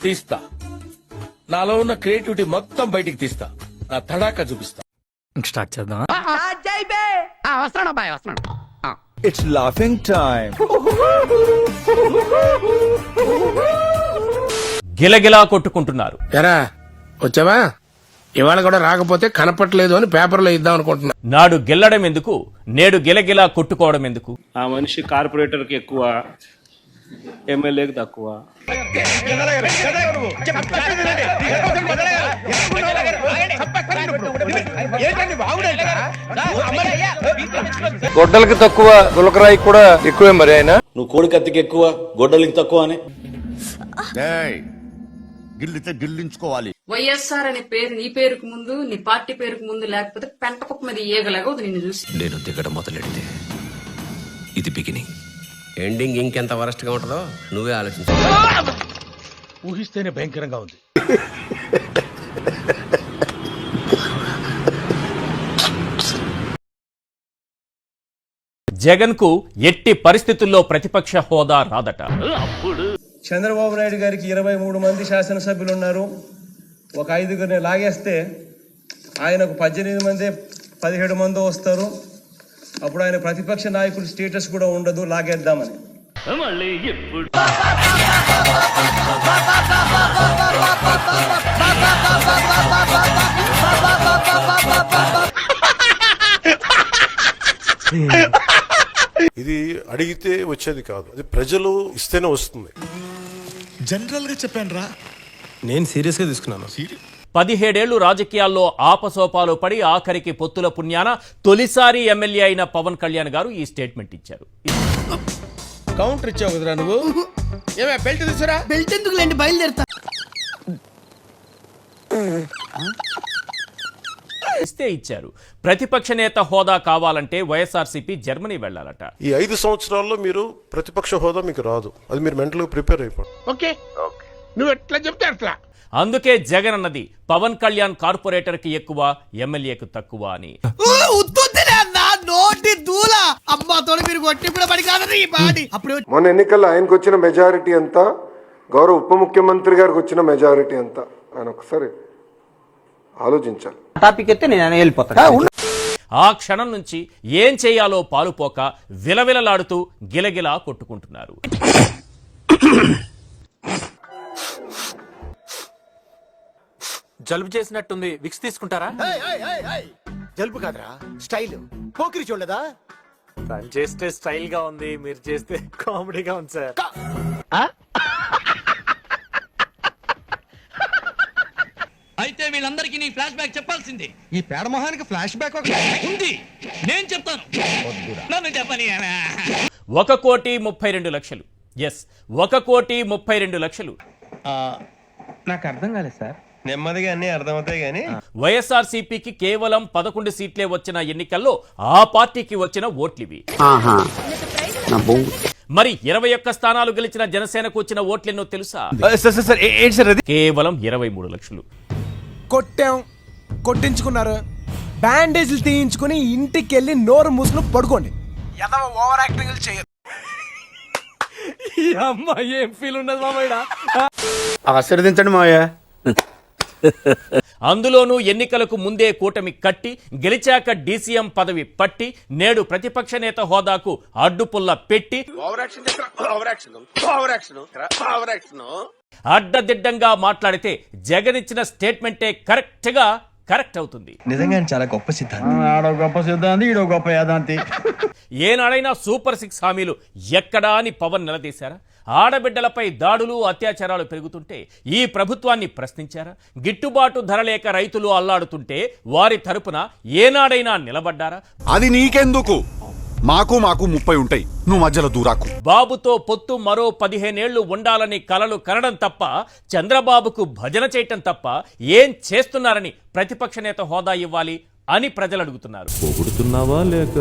తీస్తా, నాలో ఉన్న క్రియేటివిటీ మొత్తం బయటికి తీస్తా, నా తడాకా చూపిస్తా. స్టార్ట్ చేద్దాం. వస్తున్నాడు బాయ్, వస్తున్నాడు. It's laughing time. గిలగిలా కొట్టుకుంటున్నారు. ఎరా వచ్చావా? ఇవాళ కూడా రాకపోతే కనపట్లేదు అని పేపర్లో ఇద్దాం అనుకుంటున్నా. నాడు గెల్లడం ఎందుకు, నేడు గిలగిలా కొట్టుకోవడం ఎందుకు? ఆ మనిషి కార్పొరేటర్కి ఎక్కువ, ఎమ్మెల్యేకి తక్కువ. గొడ్డలకి తక్కువ, గులకరాయి కూడా ఎక్కువే మరి ఆయన. నువ్వు కోడి కత్తికి ఎక్కువ, గొడ్డలికి తక్కువ అని గిల్లితే గిల్లించుకోవాలి. వైఎస్ఆర్ అనే పేరు నీ పేరుకు ముందు, నీ పార్టీ పేరుకు ముందు లేకపోతే పెంట కుప్ప మీద ఏగలాగా నిన్ను చూసి. నేను దిగడం మొదలెడితే ఇది బిగినింగ్. ఎండింగ్ ఇంకెంత వరస్ట్ గా ఉంటుందో నువ్వే ఆలోచించు. ఊహిస్తేనే భయంకరంగా ఉంది. జగన్ కు ఎట్టి పరిస్థితుల్లో ప్రతిపక్ష హోదా రాదట. చంద్రబాబు నాయుడు గారికి 23 మంది శాసనసభ్యులు ఉన్నారు. ఒక 5గురిని లాగేస్తే ఆయనకు 18 మంది 17 మంది వస్తారు. అప్పుడు ఆయన ప్రతిపక్ష నాయకుడు స్టేటస్ కూడా ఉండదు, లాగేద్దామని. ఇది అడిగితే వచ్చేది కాదు, అది ప్రజలు ఇస్తేనే వస్తుంది. జనరల్ గా చెప్పాను రా, నేను సీరియస్ గా తీసుకున్నాను. 17 ఏళ్లు రాజకీయాల్లో ఆపసోపాలు పడి ఆఖరికి పొత్తుల పుణ్యాన తొలిసారి ఎమ్మెల్యే అయిన పవన్ కళ్యాణ్ గారు ఈ స్టేట్మెంట్ ఇచ్చారు. కౌంటర్ ఇచ్చావు కదరా నువ్వు. ఏమే బెల్ట్ తీసురా. బెల్ట్ ఎందుకు లేండి, బయలుదేరుతా. ఇస్తే ఇచ్చారు. ప్రతిపక్ష నేత హోదా కావాలంటే వైఎస్ఆర్సీపీ జర్మనీ వెళ్లాలట. ఈ 5 సంవత్సరాల్లో మీరు ప్రతిపక్ష హోదా మీకు రాదు, అది మీరు మెంటల్ గా ప్రిపేర్ అయిపోండి. ఓకే, నువ్వు ఎట్లా చెప్తే అట్లా. అందుకే జగన్ అన్నది పవన్ కళ్యాణ్ కార్పొరేటర్ కి ఎక్కువ, ఎమ్మెల్యేకు తక్కువ అని. మొన్న ఎన్నికల్లో ఆయనకు వచ్చిన మెజారిటీ అంతా, గౌరవ ఉప ముఖ్యమంత్రి గారికి వచ్చిన మెజారిటీ అంతా, ఆయన ఒకసారి ఆలోచించాలి. టాపిక్ అయితే నేను వెళ్ళిపోతాను. ఆ క్షణం నుంచి ఏం చేయాలో పాలుపోక విలవిలలాడుతూ గిలగిలా కొట్టుకుంటున్నారు. జలుబు చేసినట్టుంది, విక్స్ తీసుకుంటారా? జలుబు కాదురా, స్టైల్. పోకిరి చూడలేదా? తను చేస్తే స్టైల్ గా ఉంది, మీరు చేస్తే కామెడీగా ఉంది సార్. అయితే వీళ్ళందరికీ నీ ఫ్లాష్ బ్యాక్ చెప్పాల్సింది. ఈ పేడమోహానికి ఫ్లాష్ బ్యాక్ ఉంది, నేను చెప్తాను. నన్ను చెప్పని. 1,32,00,000. ఎస్, 1,32,00,000. నాకు అర్థం కాలేదు సార్. నెమ్మదిగా అన్ని అర్థమవుతాయి గానీ వైఎస్ఆర్సీపీకి కేవలం 11 సీట్లే వచ్చిన ఎన్నికల్లో ఆ పార్టీకి వచ్చిన ఓట్లివి. మరి 21 స్థానాలు గెలిచిన జనసేనకు వచ్చిన ఓట్లెన్నో తెలుసా? కేవలం 23 లక్షలు. కొట్టాం, కొట్టించుకున్నారు, బ్యాండేజ్లు తీయించుకుని ఇంటికి వెళ్ళి నోరు మూసుకుని పడుకోండి. ఓవర్ యాక్టింగ్ చేయదు. ఏం ఫీల్ ఉన్నది మామయ్య? ఆశీర్వదించండి మావయ్య. అందులోనూ ఎన్నికలకు ముందే కూటమి కట్టి, గెలిచాక డీసీఎం పదవి పట్టి, నేడు ప్రతిపక్ష నేత హోదాకు అడ్డుపుల్ల పెట్టి అడ్డదిడ్డంగా మాట్లాడితే జగన్ ఇచ్చిన స్టేట్మెంటే కరెక్ట్ అవుతుంది. నిజంగా చాలా గొప్ప సిద్ధాంతి. ఆడో గొప్ప సిద్ధాంతి, ఈడో గొప్ప యాదాంతి. ఏనాడైనా సూపర్ 6 హామీలు ఎక్కడా అని పవన్ నిలదీశారా? ఆడబిడ్డలపై దాడులు, అత్యాచారాలు పెరుగుతుంటే ఈ ప్రభుత్వాన్ని ప్రశ్నించారా? గిట్టుబాటు ధర లేక రైతులు అల్లాడుతుంటే వారి తరపున ఏనాడైనా నిలబడ్డారా? అది నీకెందుకు, మాకు 30 ఉంటాయి, నువ్వు మధ్యలో దూరాకు. బాబుతో పొత్తు మరో 15 ఏళ్లు ఉండాలని కలలు కనడం తప్ప, చంద్రబాబుకు భజన చేయటం తప్ప ఏం చేస్తున్నారని ప్రతిపక్ష నేత హోదా ఇవ్వాలి అని ప్రజలు అడుగుతున్నారు. పొగుడుతున్నావా లేక?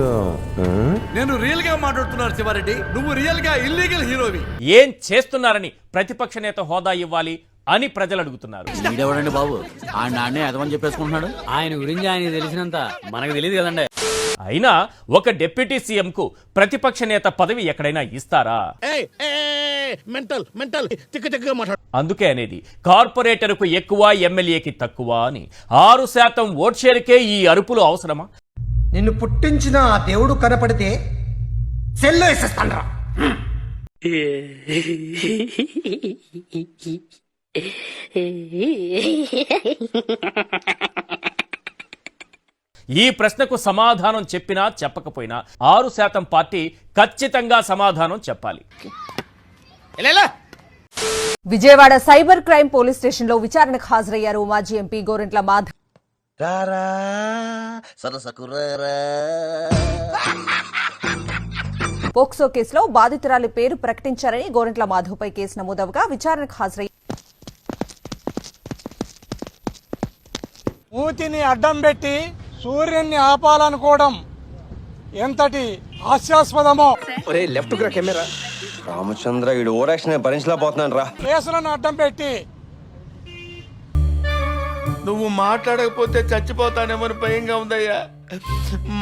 నేను రియల్ గా మాట్లాడుతున్నాను శివారెడ్డి, నువ్వు రియల్ గా ఇల్లీగల్ హీరోవి. ఏం చేస్తున్నారని ప్రతిపక్ష నేత హోదా ఇవ్వాలి అని ప్రజలు అడుగుతున్నారు. వీడెవడండి బాబు, ఆయన నాన్నే అదమని చెప్పేసుకుంటున్నాడు. ఆయన గురించి ఆయన తెలిసినంత మనకు తెలియదు కదండి. అయినా ఒక డిప్యూటీ సీఎం కు ప్రతిపక్ష నేత పదవి ఎక్కడైనా ఇస్తారా? మెంటల్ మెంటల్ తిక్క తిక్కగా మాట్లాడు. అందుకే అనేది కార్పొరేటర్కు ఎక్కువ ఎమ్మెల్యేకి తక్కువ అని. 6% ఓట్ షేర్కే ఈ అరుపులు అవసరమా? నిన్ను పుట్టించిన ఆ దేవుడు కనపడితే సెల్లో వేసేస్తాను. ఈ ప్రశ్నకు సమాధానం చెప్పినా చెప్పకపోయినా 6% పార్టీ ఖచ్చితంగా సమాధానం చెప్పాలి. Vijayawada cyber crime police station లో విచారణకు హాజరయ్యారు మాజీ ఎంపీ గోరంట్ల మాధవ్. పోక్సో కేసులో బాధితురాలి పేరు ప్రకటించారని గోరంట్ల మాధవ్ పై కేసు నమోదవగా విచారణకు హాజరయ్యారు. మూతిని అడ్డం పెట్టి సూర్యున్ని ఆపాలనుకోవడం ఎంతటి హాస్యాస్పదమో. రామచంద్ర ఈడు ఓరాక్షన్ భరించలేకపోతున్నాను రా. కేసులను అడ్డం పెట్టి నువ్వు మాట్లాడకపోతే చచ్చిపోతానేమో భయంగా ఉందయ్యా.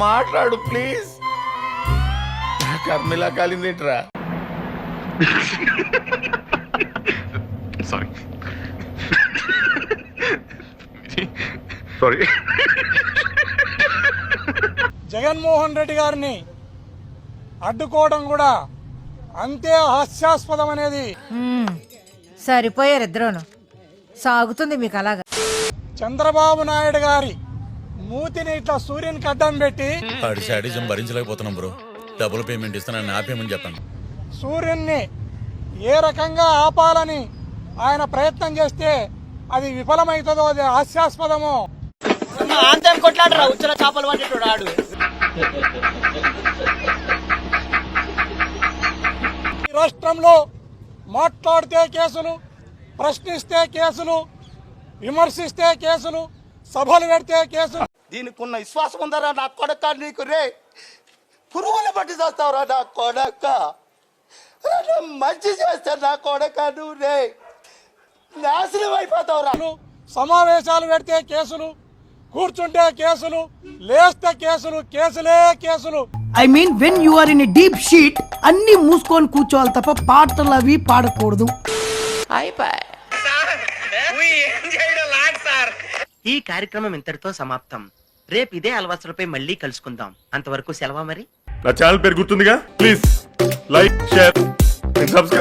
మాట్లాడు ప్లీజ్. కర్మిలా కాలిందేంట్రా? జగన్మోహన్ రెడ్డి గారిని అడ్డుకోవడం కూడా అంతే హాస్యాస్పదం అనేది. సరిపోయారు ఇద్దరును. సాగుతుంది మీకు అలాగా. చంద్రబాబు నాయుడు గారి మూతిని ఇట్లా సూర్యునికి అడ్డం పెట్టి భరించలేకపోతున్నాం బ్రో. డబుల్ పేమెంట్ ఇస్తానని ఆపేమని చెప్పండి. సూర్యున్ని ఏ రకంగా ఆపాలని ఆయన ప్రయత్నం చేస్తే అది విఫలమవుతుందో అది హాస్యాస్పదమో. ఈ రాష్ట్రంలో మాట్లాడితే కేసులు, ప్రశ్నిస్తే కేసులు, విమర్శిస్తే కేసులు, సభలు పెడితే కేసులు. దీనికి ఉన్న విశ్వాసం ఉందరా నా కొడక? నీకు రే పురుగులు పట్టి చేస్తావురా నా కొడక. మంచి చేస్తా నా కొడక. నువ్వు రే నాశనం అయిపోతావురా. సమావేశాలు పెడితే కేసులు, కూర్చుంటే కేసులు, లేస్తే కేసులు, కేసులే కేసులు. I mean when you are in a deep shit అన్ని మూసుకొని కూర్చోవాలి తప్ప పాటలు అవి పాడకూడదు. ఈ కార్యక్రమం ఇంతటితో సమాప్తం. రేపు ఇదే అలవాసులపై మళ్ళీ కలుసుకుందాం. అంతవరకు సెలవా మరి. నా ఛానల్ పేరు గుర్తుందిగా, ప్లీజ్ లైక్, షేర్, సబ్స్క్రైబ్.